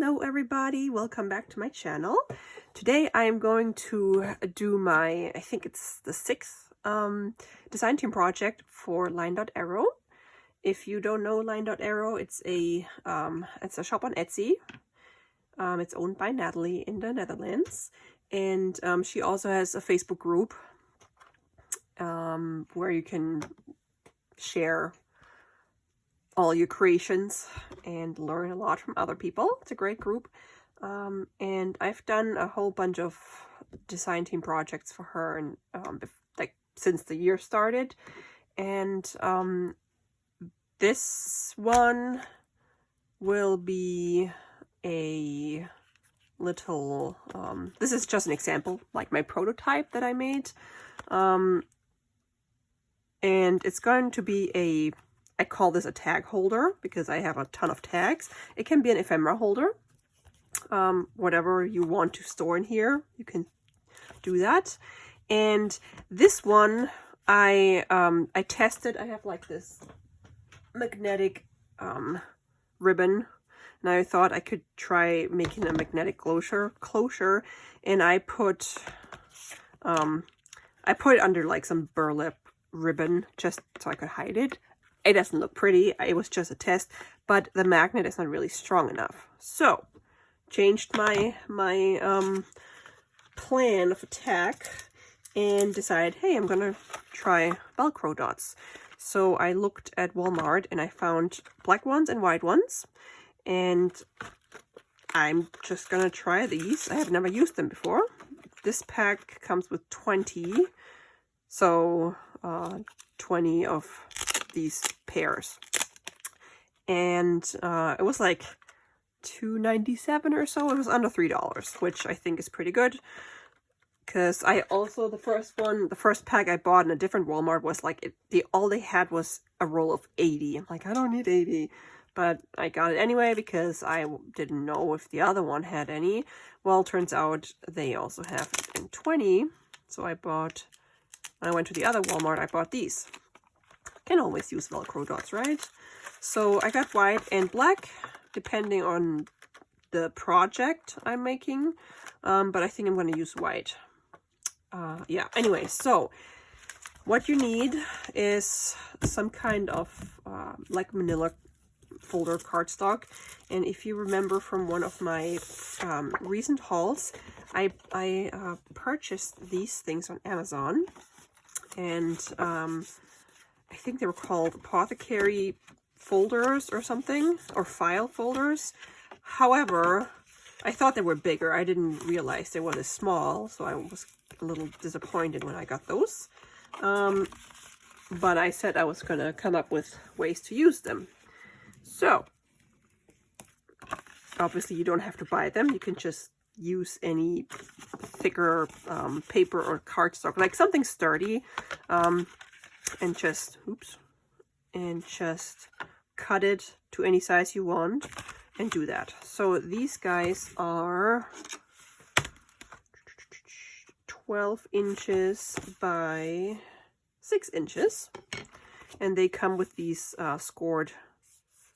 Hello everybody, welcome back to my channel. Today I am going to do my, I think it's the 6th design team project for LineDotArrow. If you don't know LineDotArrow, it's a shop on Etsy. It's owned by Nathalie in the Netherlands, and she also has a Facebook group where you can share all your creations and learn a lot from other people. It's a great group. And I've done a whole bunch of design team projects for her, and like since the year started. And this one will be a little, this is just an example, like my prototype that I made. And it's going to be I call this a tag holder because I have a ton of tags. It can be an ephemera holder. Whatever you want to store in here, you can do that. And this one, I tested. I have like this magnetic ribbon, and I thought I could try making a magnetic closure, and I put it under like some burlap ribbon just so I could hide it. It doesn't look pretty. It was just a test, but the magnet is not really strong enough. So, changed my plan of attack and decided, hey, I'm gonna try Velcro dots. So I looked at Walmart and I found black ones and white ones, and I'm just gonna try these. I have never used them before. This pack comes with 20, so 20 of these pairs, and it was like $2.97 or so. It was under $3, which I think is pretty good, because I also, the first pack I bought in a different Walmart was like all they had was a roll of 80. I'm like, I don't need 80, but I got it anyway because I didn't know if the other one had any. Well, turns out they also have it in 20, so when I went to the other Walmart, I bought these. Can always use Velcro dots, right? So I got white and black, depending on the project I'm making, but I think I'm going to use white. Yeah, anyway, so what you need is some kind of like manila folder cardstock. And if you remember from one of my recent hauls, I purchased these things on Amazon, and I think they were called apothecary folders or something, or file folders. However, I thought they were bigger. I didn't realize they were this small, so I was a little disappointed when I got those. But I said I was going to come up with ways to use them. So, obviously you don't have to buy them. You can just use any thicker paper or cardstock, like something sturdy. And just cut it to any size you want and do that. So these guys are 12 inches by 6 inches, and they come with these scored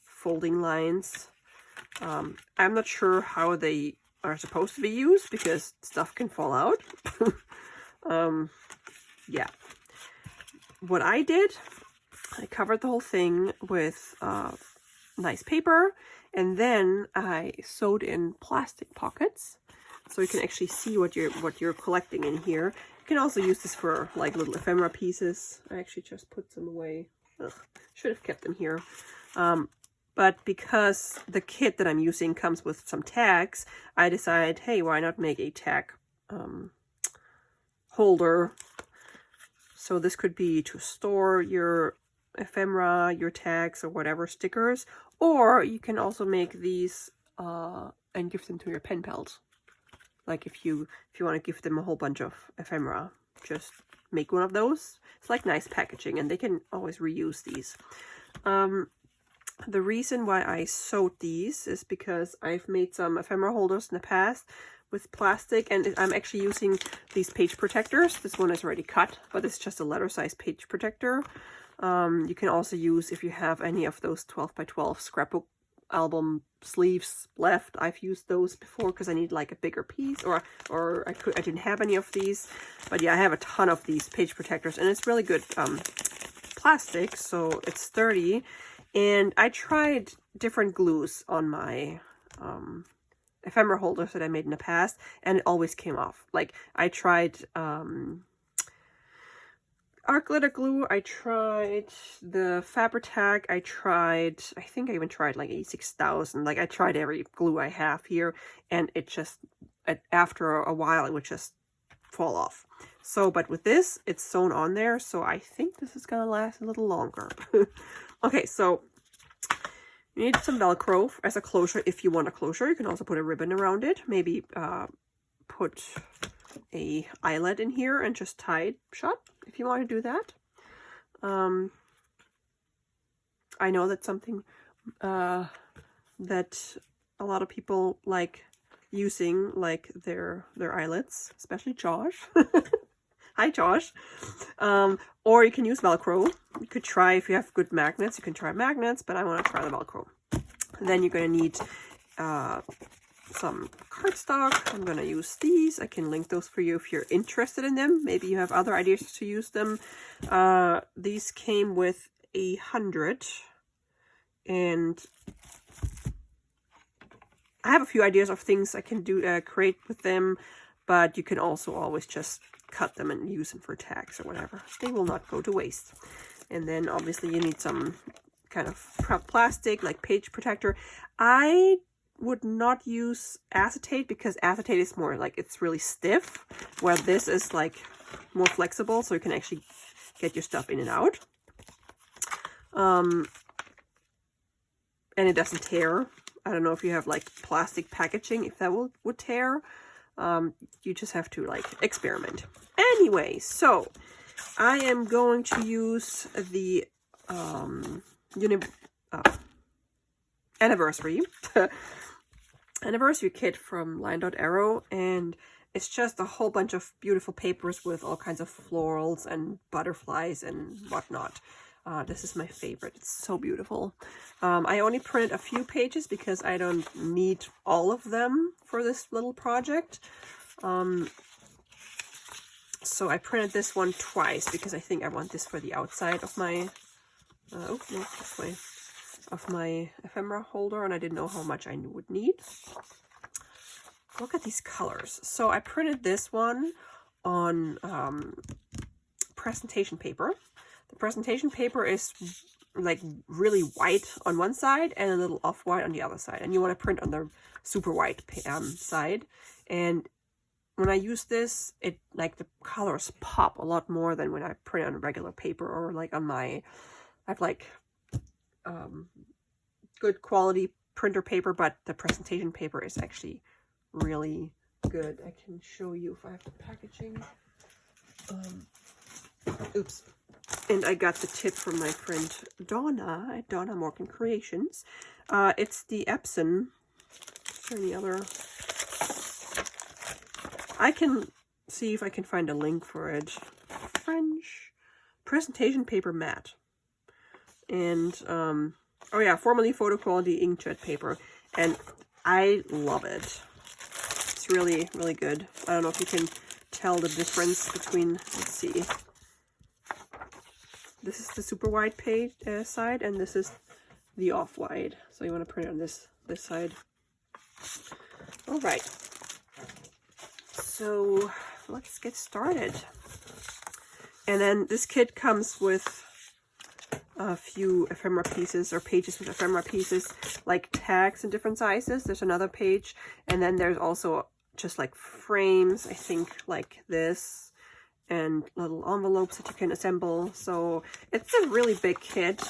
folding lines. I'm not sure how they are supposed to be used because stuff can fall out. Yeah. What I did, I covered the whole thing with nice paper, and then I sewed in plastic pockets so you can actually see what you're collecting in here. You can also use this for like little ephemera pieces. I actually just put some away. Ugh, should have kept them here. But because the kit that I'm using comes with some tags, I decided, hey, why not make a tag holder? So this could be to store your ephemera, your tags, or whatever, stickers. Or you can also make these and give them to your pen pals. Like if you want to give them a whole bunch of ephemera, just make one of those. It's like nice packaging, and they can always reuse these. The reason why I sewed these is because I've made some ephemera holders in the past with plastic, and I'm actually using these page protectors. This one is already cut, but it's just a letter size page protector. You can also use, if you have any of those 12 by 12 scrapbook album sleeves left. I've used those before because I need like a bigger piece, or I didn't have any of these. But yeah, I have a ton of these page protectors, and it's really good plastic, so it's sturdy. And I tried different glues on my ephemera holders that I made in the past, and it always came off. Like I tried art glitter glue, I tried the Fabri-Tac, I think I even tried like A6000. Like I tried every glue I have here, and it just, after a while, it would just fall off. So, but with this, it's sewn on there, so I think this is gonna last a little longer. Okay, so you need some Velcro as a closure if you want a closure. You can also put a ribbon around it. Maybe put a eyelet in here and just tie it shut if you want to do that. I know that's something that a lot of people like using, like their eyelets, especially Josh. Hi, Josh. Or you can use Velcro. You could try, if you have good magnets, you can try magnets, but I want to try the Velcro. And then you're going to need some cardstock. I'm going to use these. I can link those for you if you're interested in them. Maybe you have other ideas to use them. These came with 100. And I have a few ideas of things I can do, create with them, but you can also always just cut them and use them for tags or whatever. They will not go to waste. And then obviously you need some kind of plastic, like page protector. I would not use acetate because acetate is more like, it's really stiff, where this is like more flexible, so you can actually get your stuff in and out. And it doesn't tear. I don't know if you have like plastic packaging, if that would tear. You just have to like experiment. Anyway, so I am going to use the anniversary kit from LineDotArrow, and it's just a whole bunch of beautiful papers with all kinds of florals and butterflies and whatnot. This is my favorite. It's so beautiful. I only printed a few pages because I don't need all of them for this little project. So I printed this one twice because I think I want this for the outside of my, oh, no, this way, of my ephemera holder, and I didn't know how much I would need. Look at these colors. So I printed this one on presentation paper. The presentation paper is like really white on one side and a little off-white on the other side. And you want to print on the super white side. And when I use this, it like the colors pop a lot more than when I print on regular paper, or like on my, I have like good quality printer paper, but the presentation paper is actually really good. I can show you if I have the packaging. Oops. And I got the tip from my friend Donna at Donna Morgan Creations. It's the Epson. Is there any other? I can see if I can find a link for it. French presentation paper matte. And oh yeah, formerly photo quality inkjet paper. And I love it. It's really, really good. I don't know if you can tell the difference between, let's see. This is the super wide page side, and this is the off-white. So you want to print on this side. All right. So let's get started. And then this kit comes with a few ephemera pieces, or pages with ephemera pieces, like tags in different sizes. There's another page, and then there's also just like frames, I think, like this, and little envelopes that you can assemble. So it's a really big kit,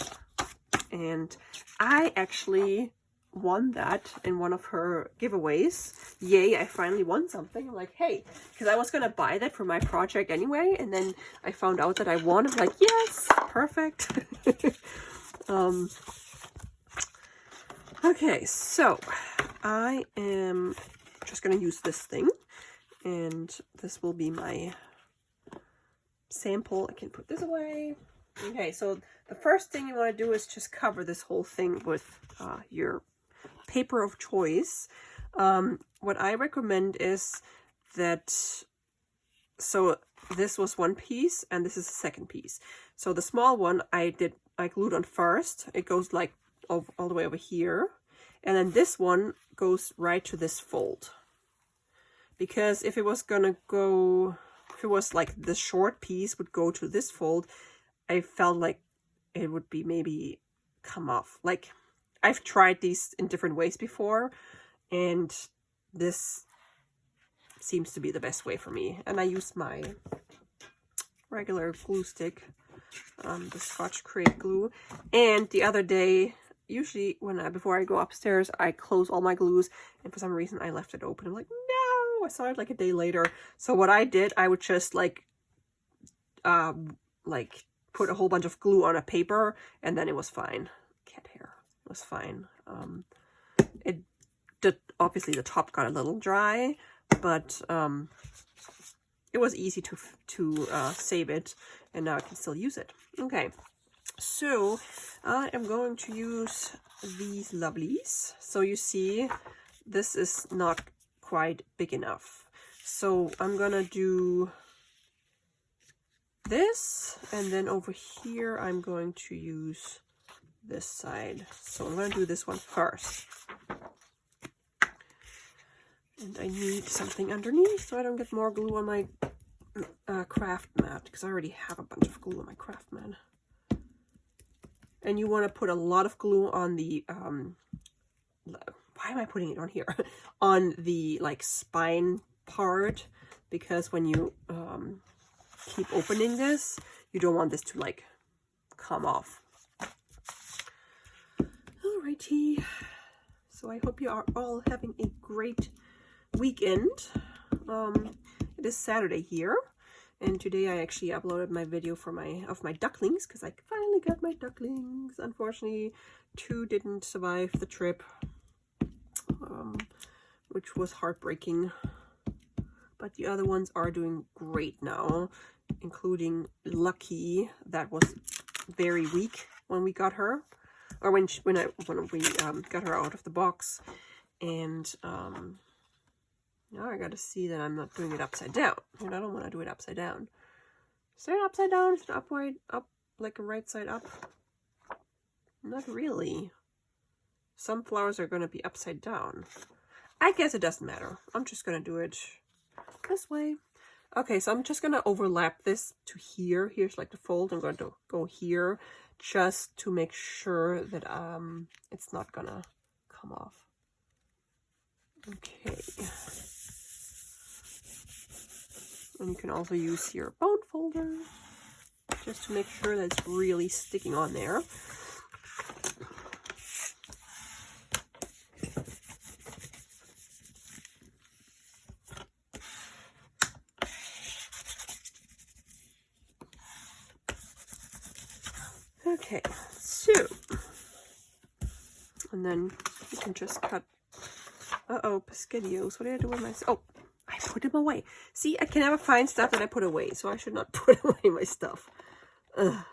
and I actually won that in one of her giveaways. Yay, I finally won something. I'm like, hey, because I was gonna buy that for my project anyway, and then I found out that I won. I'm like, yes, perfect. Okay, so I am just gonna use this thing, and this will be my sample. I can put this away. Okay, so the first thing you want to do is just cover this whole thing with your paper of choice. What I recommend is that, so this was one piece and this is the second piece. So the small one I glued on first. It goes like all the way over here. And then this one goes right to this fold. Because if it was gonna go, if it was like the short piece would go to this fold, I felt like it would be maybe come off. Like, I've tried these in different ways before, and this seems to be the best way for me. And I use my regular glue stick, the Scotch Crate glue. And the other day, usually before I go upstairs, I close all my glues, and for some reason I left it open. I'm like, no, I saw it like a day later. So what I did, I would just like put a whole bunch of glue on a paper, and then it was fine. Cat hair, it was fine. It did, obviously the top got a little dry, but it was easy to save it, and now I can still use it. Okay. So I am going to use these lovelies. So you see, this is not quite big enough. So I'm gonna do this, and then over here I'm going to use this side. So I'm gonna do this one first. And I need something underneath so I don't get more glue on my craft mat, because I already have a bunch of glue on my craft mat. And you want to put a lot of glue on the, why am I putting it on here? On the, like, spine part, because when you keep opening this, you don't want this to, like, come off. Alrighty. So I hope you are all having a great weekend. It is Saturday here. And today I actually uploaded my video for of my ducklings, because I finally got my ducklings. Unfortunately, 2 didn't survive the trip, which was heartbreaking. But the other ones are doing great now, including Lucky, that was very weak when we got her, or when we got her out of the box. And now I gotta see that I'm not doing it upside down. And I don't want to do it upside down. Is it upside down? Is it upright? Up, like a right side up? Not really. Some flowers are gonna be upside down. I guess it doesn't matter. I'm just gonna do it this way. Okay, so I'm just gonna overlap this to here. Here's like the fold. I'm going to go here just to make sure that it's not gonna come off. Okay. And you can also use your bone folder just to make sure that it's really sticking on there. Okay, so, and then you can just cut, pescadillos. What did I do with my, oh, I put them away. See, I can never find stuff that I put away, so I should not put away my stuff. Ugh.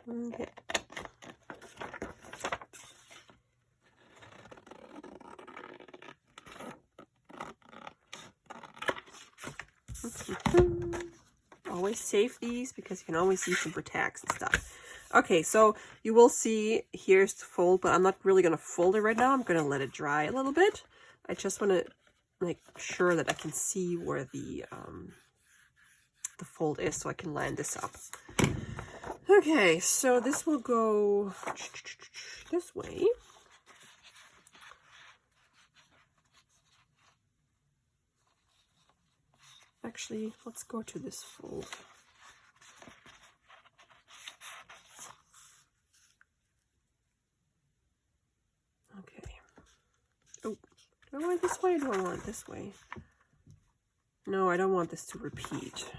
Okay. Always save these, because you can always use them for tags and stuff. Okay, so you will see here's the fold, but I'm not really going to fold it right now. I'm going to let it dry a little bit. I just want to make sure that I can see where the fold is, so I can line this up. Okay, so this will go this way. Actually, let's go to this fold. Okay. Oh, do I want it this way or do I want it this way? No, I don't want this to repeat.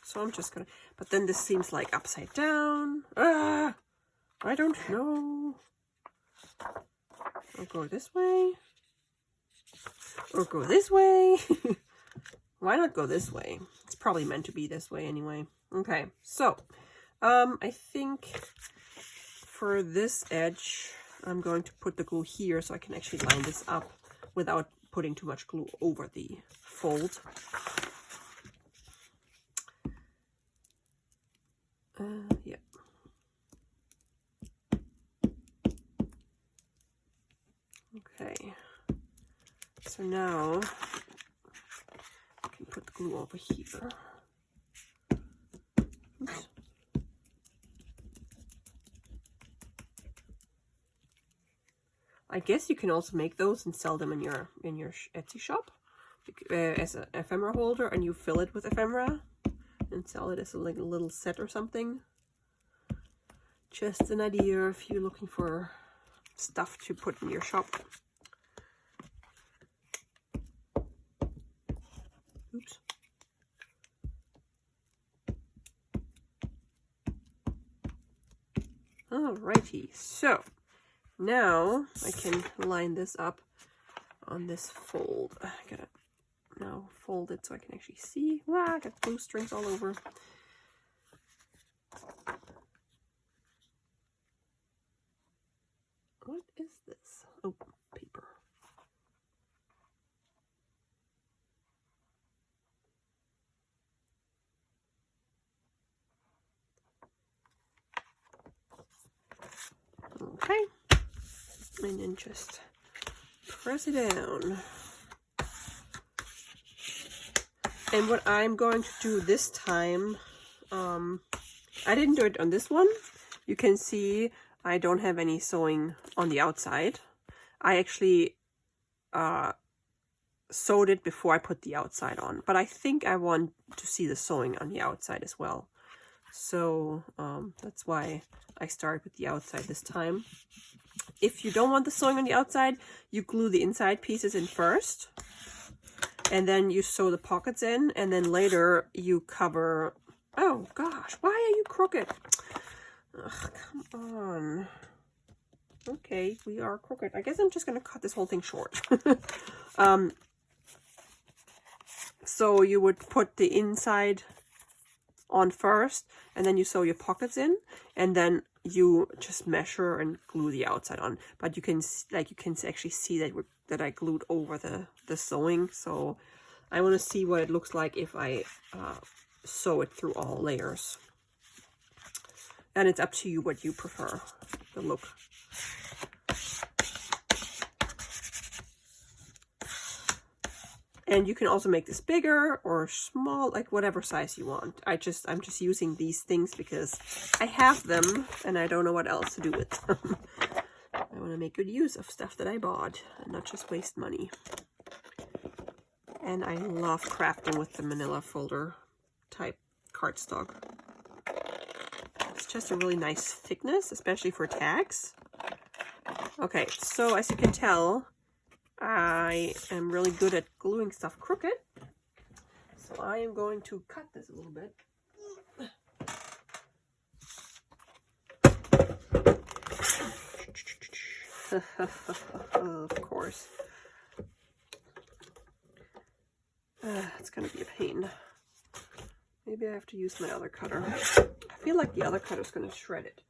So I'm just gonna, but then this seems like upside down. Ah! I don't know. I'll go this way. Or go this way. Why not go this way? It's probably meant to be this way anyway. Okay, so I think for this edge, I'm going to put the glue here so I can actually line this up without putting too much glue over the fold. Yeah. Okay. So now I can put the glue over here. Oops. I guess you can also make those and sell them in your Etsy shop as an ephemera holder, and you fill it with ephemera and sell it as a little set or something. Just an idea if you're looking for stuff to put in your shop. Oops. Alrighty, so now I can line this up on this fold. I gotta now fold it so I can actually see. Wow, I got glue strings all over. What is this? Oh, paper. Okay, and then just press it down. And what I'm going to do this time, I didn't do it on this one. You can see I don't have any sewing on the outside. I actually sewed it before I put the outside on, but I think I want to see the sewing on the outside as well. So that's why I started with the outside this time. If you don't want the sewing on the outside, you glue the inside pieces in first, and then you sew the pockets in, and then later you cover... Oh gosh, why are you crooked? Ugh, come on. Okay, we are crooked. I guess I'm just gonna cut this whole thing short. So you would put the inside on first, and then you sew your pockets in, and then you just measure and glue the outside on. But you can actually see that I glued over the sewing. So I want to see what it looks like if I sew it through all layers. And it's up to you what you prefer, the look. And you can also make this bigger or small, like whatever size you want. I'm just using these things because I have them and I don't know what else to do with them. I want to make good use of stuff that I bought and not just waste money. And I love crafting with the manila folder type cardstock. It's just a really nice thickness, especially for tags. Okay, so as you can tell, I am really good at gluing stuff crooked. So I am going to cut this a little bit. Of course. It's going to be a pain. Maybe I have to use my other cutter. I feel like the other cutter is going to shred it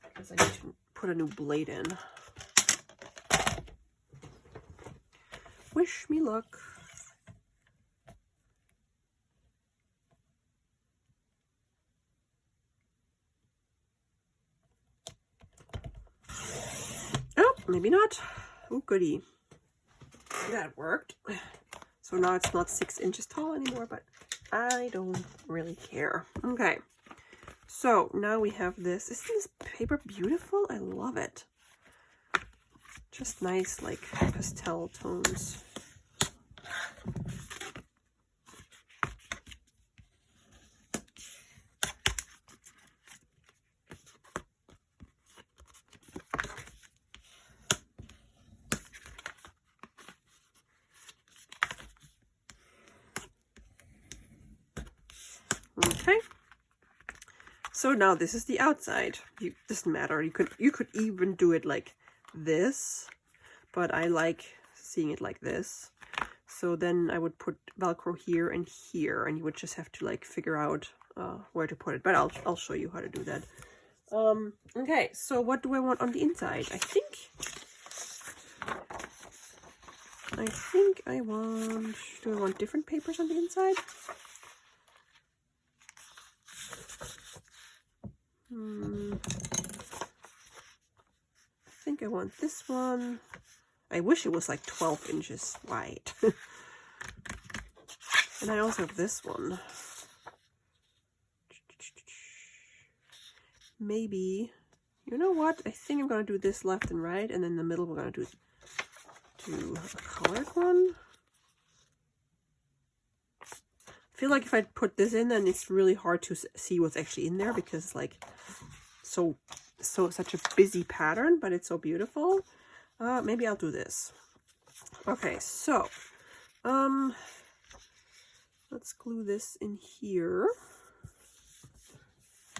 because I need to put a new blade in. Wish me luck. Oh, maybe not. Oh, goody. That worked. So now it's not 6 inches tall anymore, but I don't really care. Okay. So now we have this. Isn't this paper beautiful? I love it. Just nice, like, pastel tones. Okay. So now this is the outside. It doesn't matter. You could even do it like this, but I like seeing it like this. So then I would put Velcro here, and you would just have to like figure out where to put it. But I'll show you how to do that. Okay, so what do I want on the inside? I think I want, do I want different papers on the inside? I think I want this one. I wish it was like 12 inches wide. And I also have this one. Maybe, you know what? I think I'm gonna do this left and right, and then in the middle we're gonna do a colored one. I feel like if I put this in, then it's really hard to see what's actually in there because it's like such a busy pattern, but it's so beautiful. Maybe I'll do this. Okay, so let's glue this in here,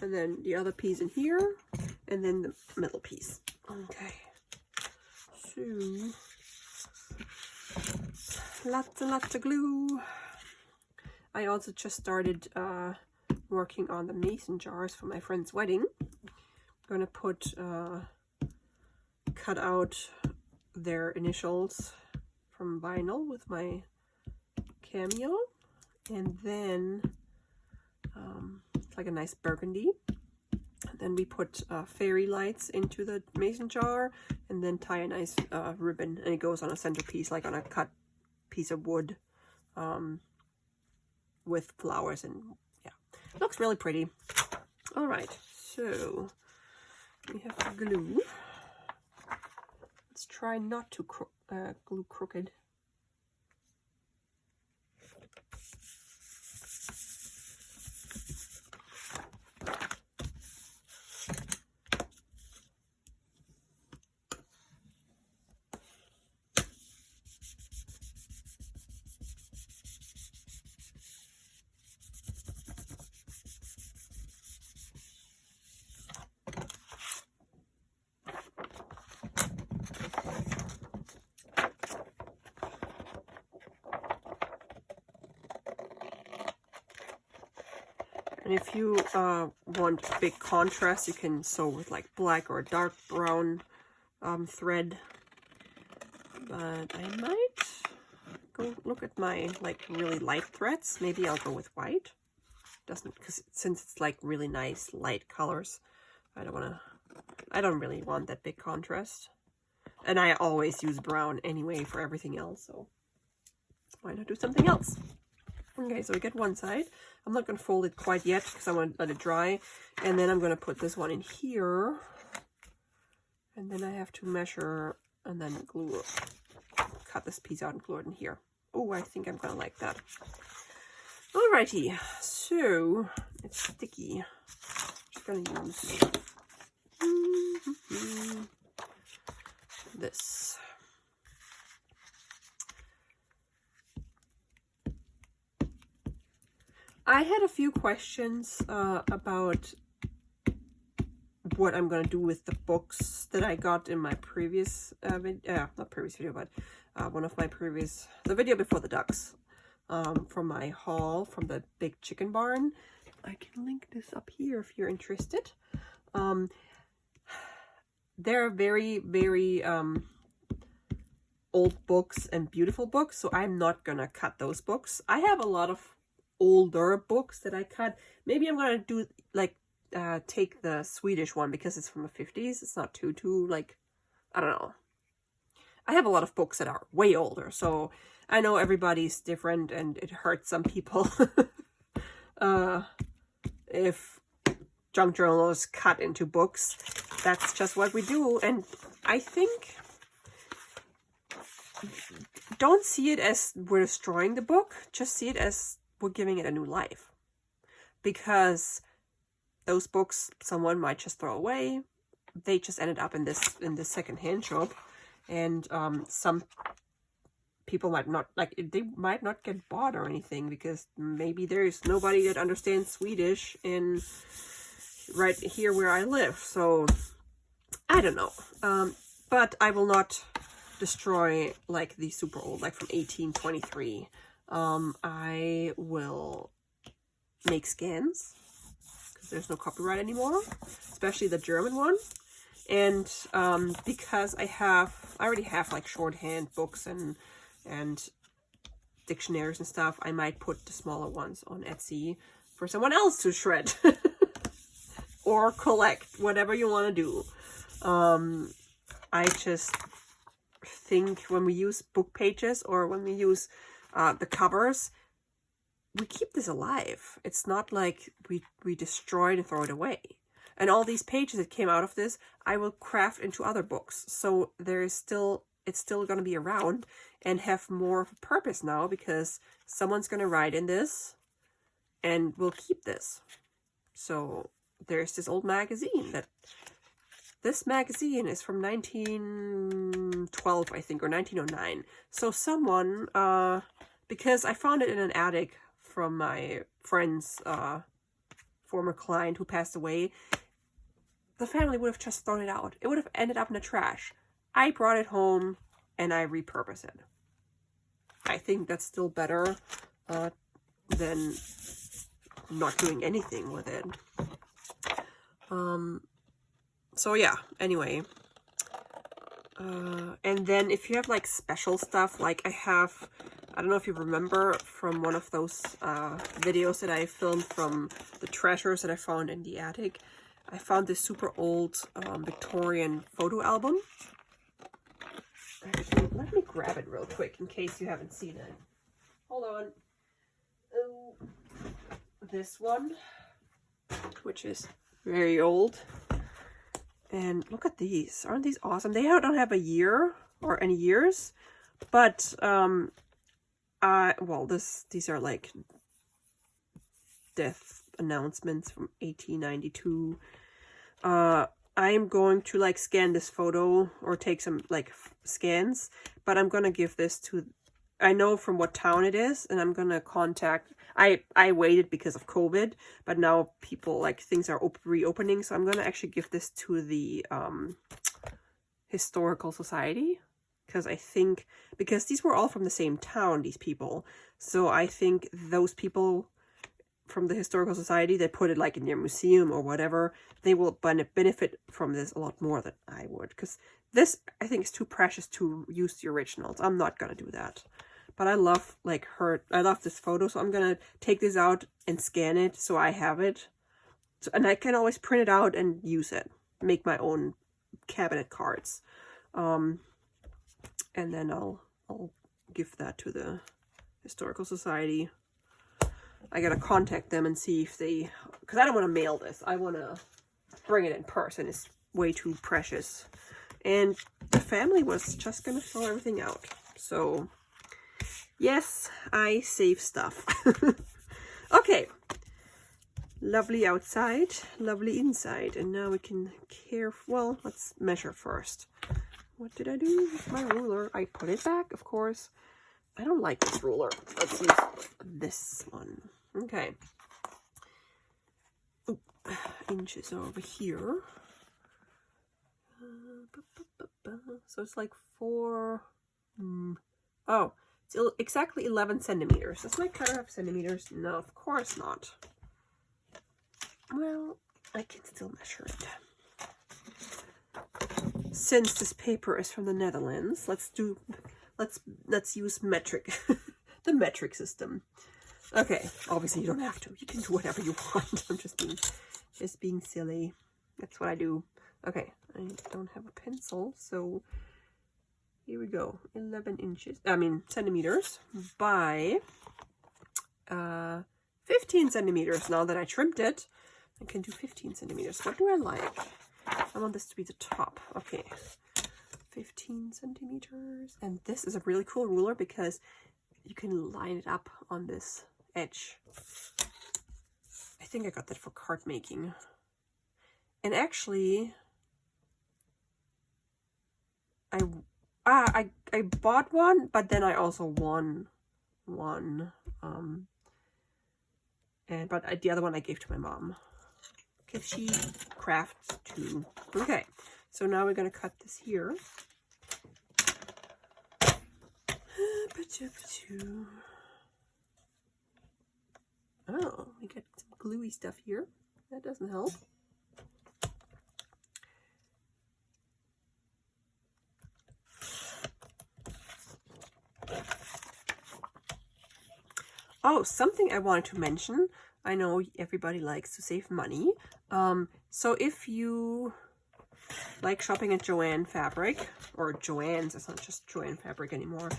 and then the other piece in here, and then the middle piece. Okay, so lots and lots of glue. I also just started working on the mason jars for my friend's wedding. I'm gonna put cut out their initials from vinyl with my cameo, and then it's like a nice burgundy. And then we put fairy lights into the mason jar, and then tie a nice ribbon, and it goes on a centerpiece, like on a cut piece of wood, with flowers, and yeah, it looks really pretty. All right, so we have the glue. Let's try not to glue crooked. And if you want big contrast, you can sew with like black or dark brown thread. But I might go look at my like really light threads. Maybe I'll go with white. Doesn't, because since it's like really nice light colors, I don't really want that big contrast. And I always use brown anyway for everything else, so why not do something else? Okay, so we get one side. I'm not going to fold it quite yet because I want to let it dry. And then I'm going to put this one in here. And then I have to measure and then glue, cut this piece out and glue it in here. Oh, I think I'm going to like that. Alrighty, so it's sticky. Just going to use this. I had a few questions about what I'm going to do with the books that I got in my previous not previous video, but one of my previous, the video before the ducks, from my haul from the big chicken barn. I can link this up here if you're interested. They're very, very old books and beautiful books, so I'm not gonna cut those books. I have a lot of older books that I cut. Maybe I'm gonna do like take the Swedish one because it's from the 50s. It's not too like, I don't know. I have a lot of books that are way older, so I know everybody's different and it hurts some people if junk journal is cut into books. That's just what we do, and I think don't see it as we're destroying the book, just see it as we're giving it a new life, because those books someone might just throw away. They just ended up in this secondhand shop, and some people might not, like, they might not get bought or anything because maybe there's nobody that understands Swedish in right here where I live. So I don't know, but I will not destroy like the super old, like from 1823. I will make scans, because because there's no copyright anymore, especially the German one. And because I already have like shorthand books and dictionaries and stuff, I might put the smaller ones on Etsy for someone else to shred or collect, whatever you want to do. I just think when we use book pages or when we use the covers, we keep this alive. It's not like we destroy it and throw it away. And all these pages that came out of this, I will craft into other books. So it's still going to be around and have more of a purpose now, because someone's going to write in this and we'll keep this. So there's this old magazine this magazine is from 1912, I think, or 1909. So someone, because I found it in an attic from my friend's former client who passed away, the family would have just thrown it out. It would have ended up in the trash. I brought it home and I repurposed it. I think that's still better than not doing anything with it. So yeah, anyway. And then if you have like special stuff, like I don't know if you remember from one of those videos that I filmed from the treasures that I found in the attic, I found this super old Victorian photo album. Actually, let me grab it real quick in case you haven't seen it. Hold on. Oh, this one, which is very old. And look at these. Aren't these awesome? They don't have a year or any years, but well, these are like death announcements from 1892. I'm going to like scan this photo or take some like scans, but I'm gonna give this to, I know from what town it is, and I'm gonna contact, I waited because of COVID, but now people, like, things are reopening, so I'm gonna actually give this to the Historical Society, because I think, because these were all from the same town, these people, so I think those people from the Historical Society, they put it like in their museum or whatever, they will benefit from this a lot more than I would, because this, I think, is too precious to use the originals. I'm not gonna do that. But I love, like, I love this photo, so I'm gonna take this out and scan it so I have it. So, and I can always print it out and use it. Make my own cabinet cards. And then I'll give that to the Historical Society. I gotta contact them and see if they, because I don't want to mail this. I want to bring it in person. It's way too precious. And the family was just gonna throw everything out. So yes, I save stuff. Okay. Lovely outside, lovely inside. And now we can well, let's measure first. What did I do with my ruler? I put it back, of course. I don't like this ruler. Let's use this one. Okay. Oop. Inches over here. So it's like 4... Oh, it's exactly 11 centimeters. Does my cutter have centimeters? No, of course not. Well, I can still measure it. Since this paper is from the Netherlands, let's use metric, the metric system. Okay, obviously you don't have to. You can do whatever you want. I'm just being silly. That's what I do. Okay, I don't have a pencil, so here we go. 11 inches, centimeters by 15 centimeters. Now that I trimmed it, I can do 15 centimeters. What do I like? I want this to be the top. Okay, 15 centimeters. And this is a really cool ruler because you can line it up on this edge. I think I got that for card making. And actually, I bought one, but then I also won one. But the other one I gave to my mom, because she crafts too. Okay, so now we're gonna cut this here. Oh, we got some gluey stuff here. that doesn't help. Oh, something I wanted to mention. I know everybody likes to save money. So if you like shopping at Joann Fabric, or Joann's, it's not just Joann Fabric anymore.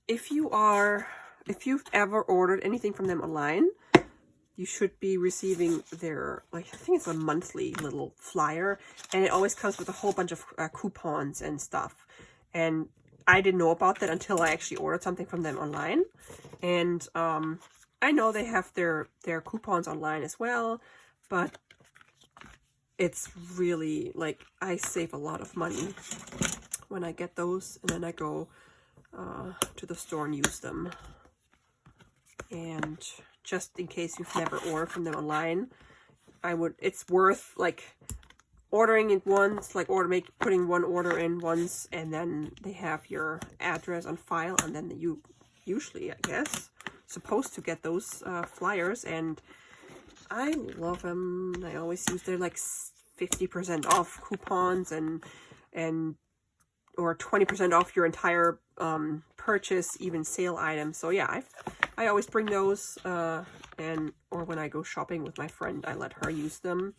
If you've ever ordered anything from them online, you should be receiving their, like, I think it's a monthly little flyer, and it always comes with a whole bunch of coupons and stuff. And I didn't know about that until I actually ordered something from them online. And I know they have their coupons online as well, but it's really, like, I save a lot of money when I get those, and then I go to the store and use them. And just in case you've never ordered from them online, it's worth, like, ordering it once, like, putting one order in once, and then they have your address on file, and then you usually, I guess, supposed to get those flyers. And I love them. I always use their, like, 50% off coupons and or 20% off your entire purchase, even sale items. So yeah, I always bring those, or when I go shopping with my friend, I let her use them.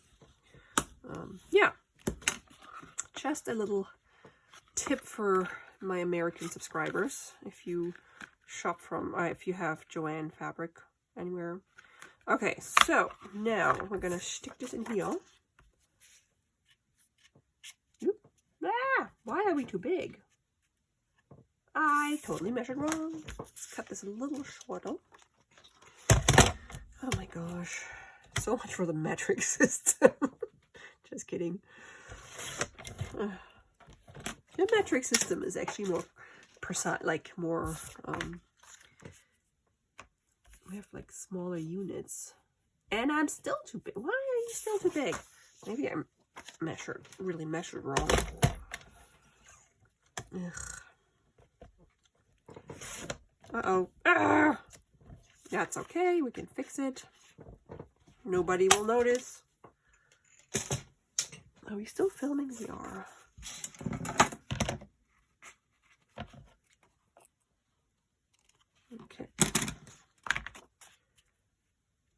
Yeah, just a little tip for my American subscribers. If you shop from, if you have Joann Fabric anywhere. Okay, so now we're gonna stick this in here. Why are we too big? I totally measured wrong. Let's cut this a little shorter. Oh my gosh. So much for the metric system. Just kidding. The metric system is actually more precise, like more, we have like smaller units. And I'm still too big. Why are you still too big? Maybe I'm really measured wrong. Ugh. Uh-oh. That's okay. We can fix it. Nobody will notice. Are we still filming? We are. Okay.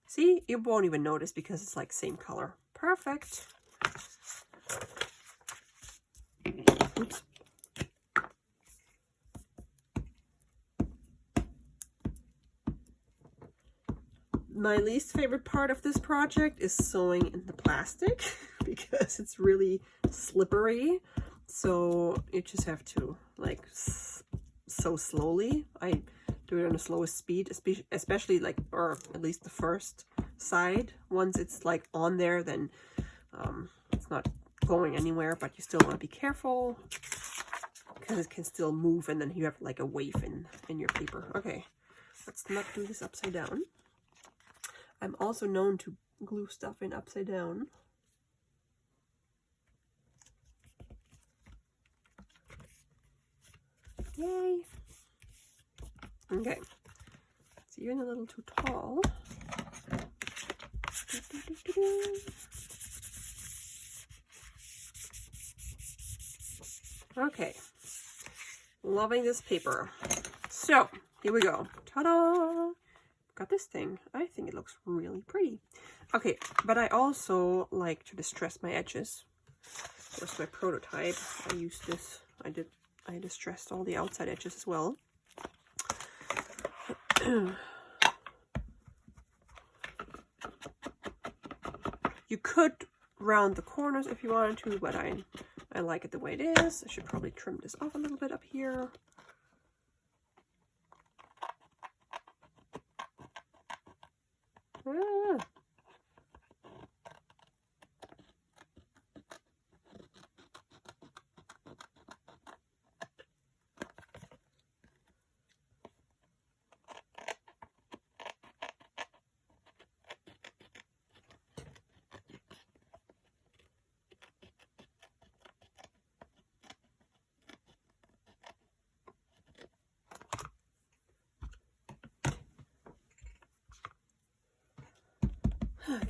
See? You won't even notice because it's like same color. Perfect. Oops. My least favorite part of this project is sewing in the plastic because it's really slippery. So you just have to, like, sew slowly. I do it on the slowest speed, especially, like, or at least the first side. Once it's like on there, then it's not going anywhere, but you still want to be careful because it can still move, and then you have like a wave in your paper. Okay, let's not do this upside down. I'm also known to glue stuff in upside down. Yay! Okay, it's even a little too tall. Okay, loving this paper. So here we go. Ta-da! Got this thing. I think it looks really pretty. Okay, but I also like to distress my edges. Here's my prototype. I used this. I distressed all the outside edges as well. You could round the corners if you wanted to, but I like it the way it is. I should probably trim this off a little bit up here. Ah. Okay.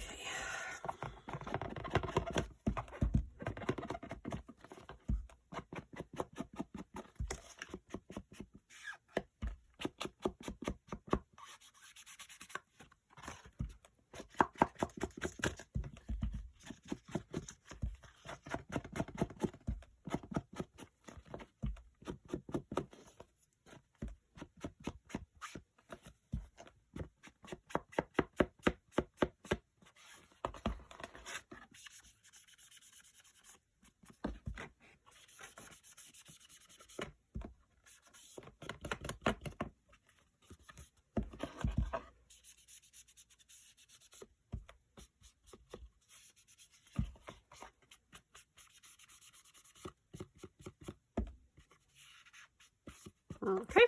Okay.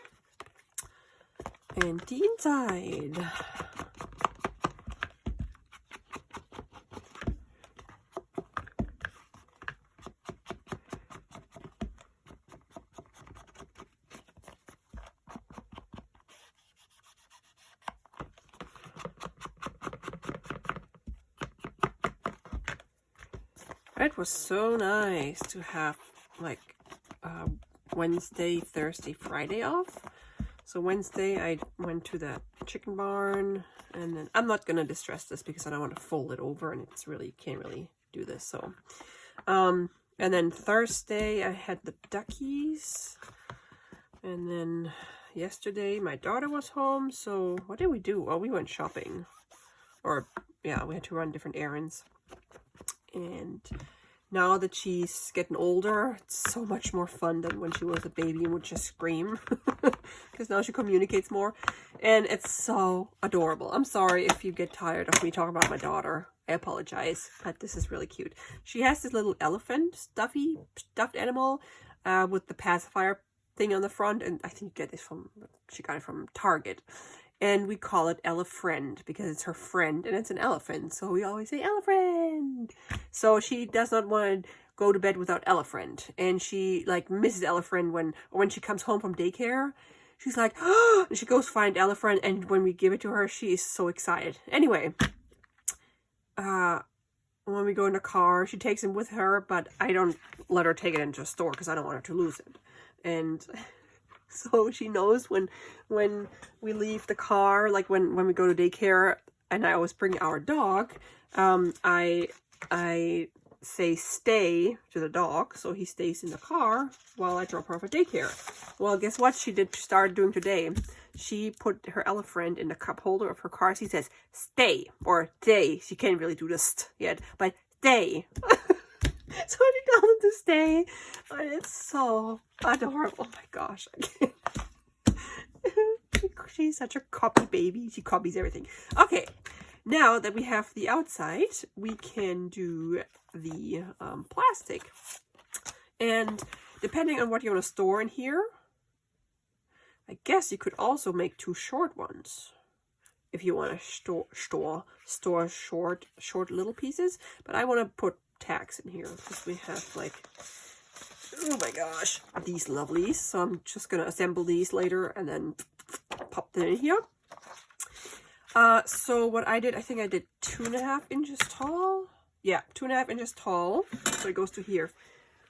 And the inside. It was so nice to have like Wednesday, Thursday, Friday off. So Wednesday I went to the chicken barn, and then I'm not gonna distress this because I don't want to fold it over, and it's really can't really do this. So and then Thursday I had the duckies, and then yesterday my daughter was home. So what did we do? Oh, we went shopping, or yeah, we had to run different errands. And now that she's getting older, it's so much more fun than when she was a baby and would just scream. Because now she communicates more. And it's so adorable. I'm sorry if you get tired of me talking about my daughter. I apologize. But this is really cute. She has this little elephant stuffed animal with the pacifier thing on the front. And I think she got it from Target. And we call it Elefriend because it's her friend and it's an elephant. So we always say Elefriend. So she does not want to go to bed without Elefriend. And she like misses Elefriend when she comes home from daycare. She's like, oh, and she goes find Elefriend. And when we give it to her, she is so excited. Anyway, when we go in the car, she takes him with her. But I don't let her take it into a store because I don't want her to lose it. And so she knows when we leave the car, like when we go to daycare, and I always bring our dog, I say stay to the dog, so he stays in the car while I drop her off at daycare. Well, guess what she started doing today? She put her Elefriend in the cup holder of her car. She says stay, or day. She can't really do this yet, but stay. So I told him to stay. But it's so adorable. Oh my gosh. I can't. She's such a copy baby. She copies everything. Okay. Now that we have the outside, we can do the plastic. And depending on what you want to store in here, I guess you could also make 2 short ones. If you want to store short little pieces. But I want to put tags in here because we have like, oh my gosh, these lovelies. So I'm just gonna assemble these later and then pop them in here. So what I did, I think I did 2.5 inches tall. Yeah, 2.5 inches tall. So it goes to here.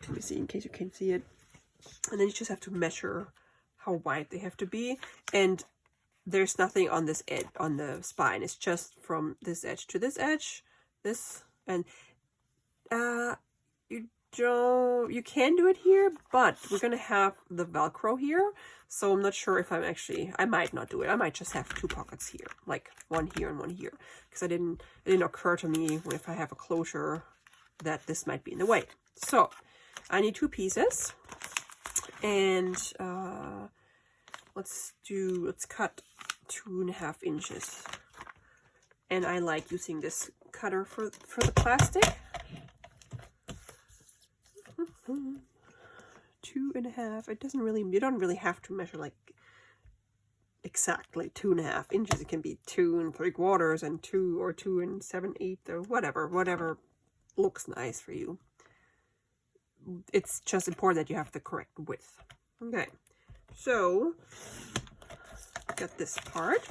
Let me see in case you can see it. And then you just have to measure how wide they have to be. And there's nothing on this edge, on the spine. It's just from this edge to this edge, this, and you can do it here, but we're gonna have the Velcro here, so I'm not sure if I might not do it. I might just have 2 pockets here, like one here and one here, because it didn't occur to me if I have a closure that this might be in the way. So I need 2 pieces, and let's cut 2.5 inches, and I like using this cutter for the plastic. 2.5. It doesn't really, you don't really have to measure like exactly 2.5 inches. It can be 2 3/4 and 2 or 2 7/8 or whatever looks nice for you. It's just important that you have the correct width. Okay, so got this part,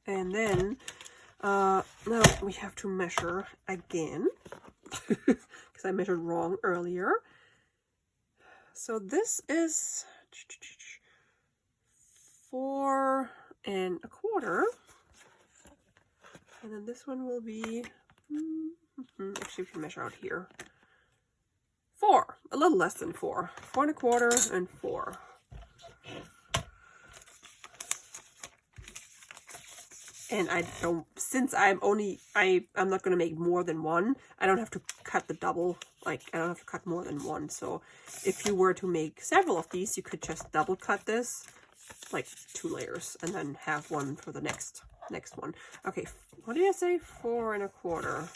and then Now we have to measure again because I measured wrong earlier. So this is 4 1/4, and then this one will be actually we can measure out here. 4, a little less than 4, 4 1/4 and 4. And I don't, since I'm not going to make more than one, I don't have to cut the double, like I don't have to cut more than one. So if you were to make several of these, you could just double cut this, like 2 layers, and then have one for the next one. Okay, what did I say? 4 1/4.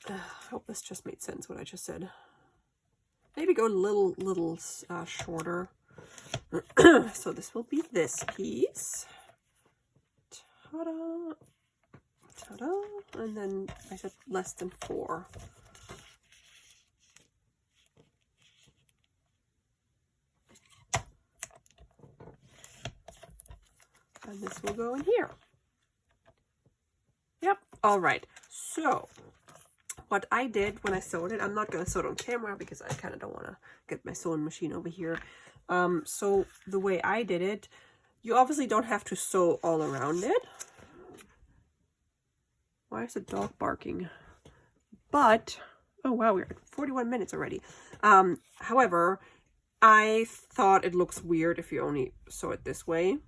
I hope this just made sense, what I just said. Maybe go a little shorter. So this will be this piece. Ta-da! Ta-da! And then I said less than 4. And this will go in here. Yep. All right. So what I did when I sewed it, I'm not going to sew it on camera because I kind of don't want to get my sewing machine over here. So the way I did it, you obviously don't have to sew all around it. Why is the dog barking? But, oh wow, we're at 41 minutes already. However, I thought it looks weird if you only sew it this way.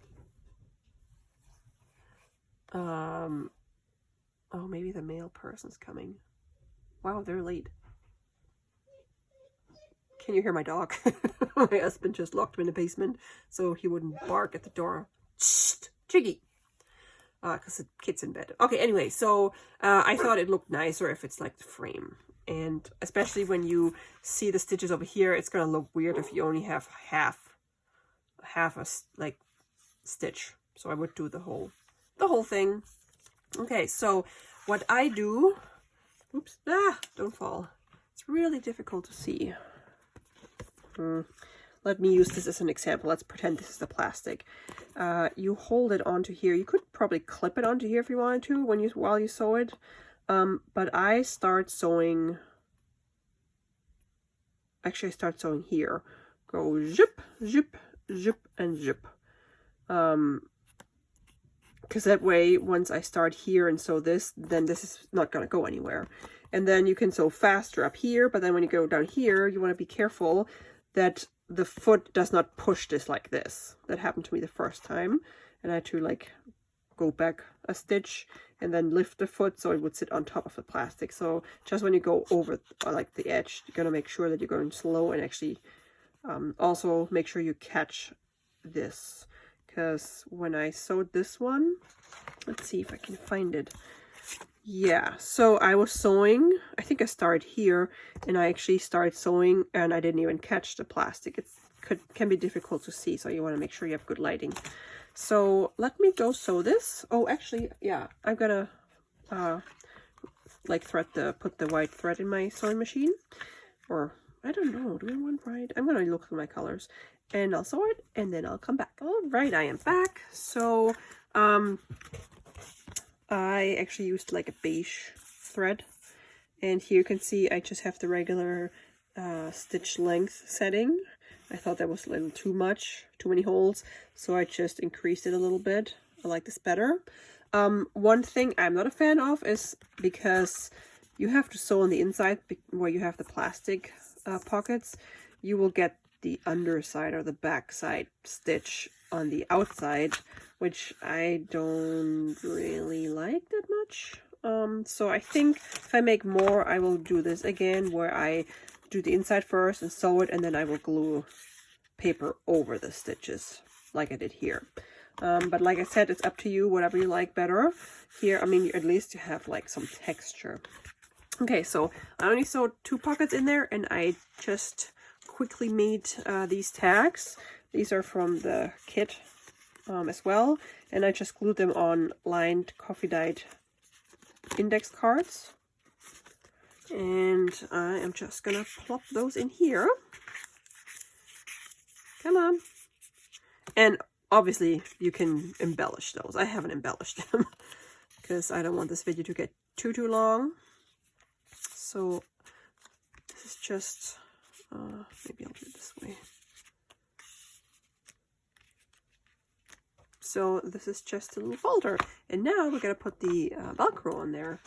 Oh, maybe the male person's coming. Wow, they're late. Can you hear my dog? My husband just locked him in the basement so he wouldn't bark at the door. Shh, Jiggy. Because the kid's in bed. Okay, anyway, so I thought it looked nicer if it's like the frame. And especially when you see the stitches over here, it's going to look weird if you only have half a like stitch. So I would do the whole thing. Okay, so what I do, oops, don't fall. It's really difficult to see. Let me use this as an example. Let's pretend this is the plastic. You hold it onto here. You could probably clip it onto here if you wanted to while you sew it. But I start sewing. Actually, I start sewing here. Go zip, zip, zip, and zip. Because that way, once I start here and sew this, then this is not going to go anywhere. And then you can sew faster up here, but then when you go down here, you want to be careful that the foot does not push this like this. That happened to me the first time, and I had to like go back a stitch and then lift the foot so it would sit on top of the plastic. So just when you go over like the edge, you're gonna make sure that you're going slow, and actually also make sure you catch this, because when I sewed this one, let's see if I can find it. Yeah, so I was sewing, I think I started here, and I actually started sewing and I didn't even catch the plastic. It can be difficult to see, so you want to make sure you have good lighting. So let me go sew this. Oh, actually, yeah, I'm gonna like put the white thread in my sewing machine, or I don't know, do I want white? I'm gonna look through my colors and I'll sew it and then I'll come back. All right, I am back. So I actually used like a beige thread, and here you can see I just have the regular stitch length setting. I thought that was a little too much, too many holes, so I just increased it a little bit. I like this better. One thing I'm not a fan of is because you have to sew on the inside where you have the plastic pockets, you will get the underside or the back side stitch on the outside, which I don't really like that much. So I think if I make more, I will do this again, where I do the inside first and sew it, and then I will glue paper over the stitches like I did here. But like I said, it's up to you, whatever you like better. Here, I mean, at least you have like some texture. Okay, so I only sewed 2 pockets in there, and I just quickly made these tags. These are from the kit as well, and I just glued them on lined coffee dyed index cards, and I am just gonna plop those in here. Come on. And obviously you can embellish those. I haven't embellished them because I don't want this video to get too long. So this is just, maybe I'll do it this way. So this is just a little folder. And now we're going to put the Velcro on there.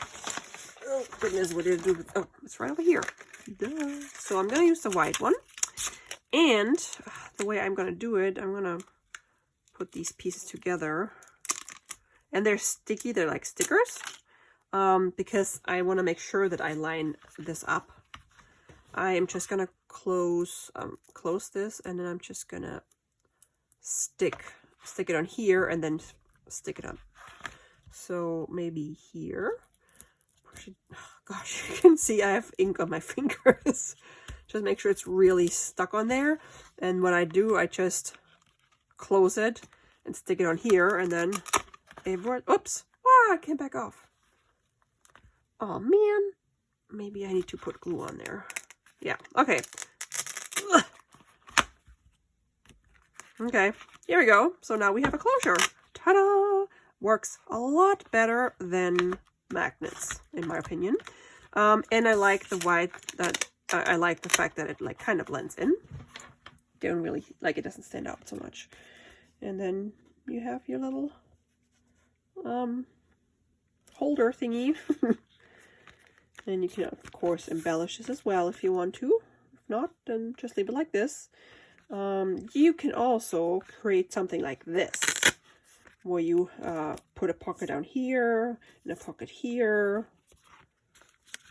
Oh goodness, what did I do with, oh, it's right over here. Duh. So I'm going to use the white one. And the way I'm going to do it, I'm going to put these pieces together. And they're sticky, they're like stickers. Because I want to make sure that I line this up. I am just going to close this, and then I'm just going to stick it on here and then stick it up. So maybe here. Push it. Oh, gosh, you can see I have ink on my fingers. Just make sure it's really stuck on there. And what I do, I just close it and stick it on here, and then oops, wow, it came back off. Oh man, maybe I need to put glue on there. Yeah, okay. Ugh. Okay, here we go. So now we have a closure. Ta-da! Works a lot better than magnets, in my opinion. And I like the white, that I like the fact that it like kind of blends in. Don't really, like, it doesn't stand out so much. And then you have your little holder thingy. And you can, of course, embellish this as well if you want to. If not, then just leave it like this. You can also create something like this, where you put a pocket down here and a pocket here,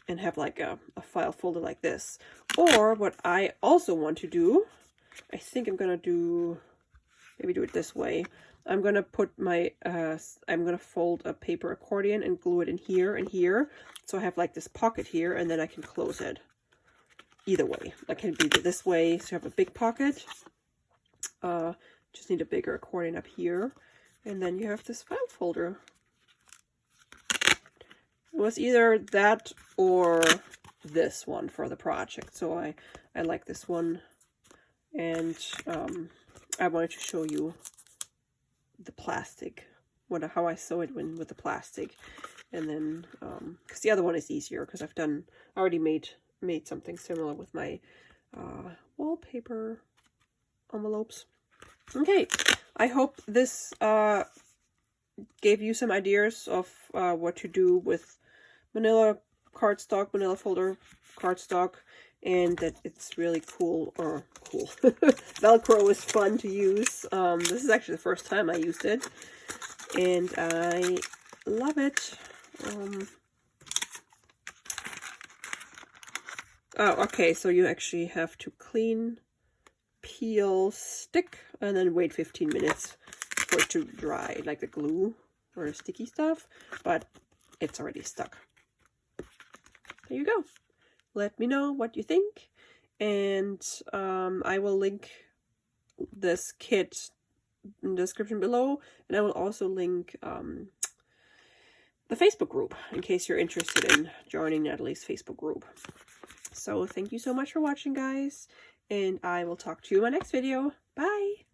and have like a file folder like this. Or what I also want to do, I think I'm gonna do, maybe do it this way. I'm gonna put my, I'm gonna fold a paper accordion and glue it in here and here. So I have like this pocket here, and then I can close it. Either way, I can be this way, so you have a big pocket. Just need a bigger accordion up here, and then you have this file folder. It was either that or this one for the project, so I like this one, and I wanted to show you the plastic, how I sew it with the plastic, and then because the other one is easier, because I've already made something similar with my wallpaper envelopes. Okay, I hope this gave you some ideas of what to do with manila cardstock, manila folder cardstock, and that it's really cool, or cool. Velcro is fun to use. This is actually the first time I used it, and I love it. Oh, okay, so you actually have to clean, peel, stick, and then wait 15 minutes for it to dry, like the glue or the sticky stuff, but it's already stuck. There you go. Let me know what you think, and I will link this kit in the description below, and I will also link the Facebook group in case you're interested in joining Nathalie's Facebook group. So thank you so much for watching, guys, and I will talk to you in my next video. Bye!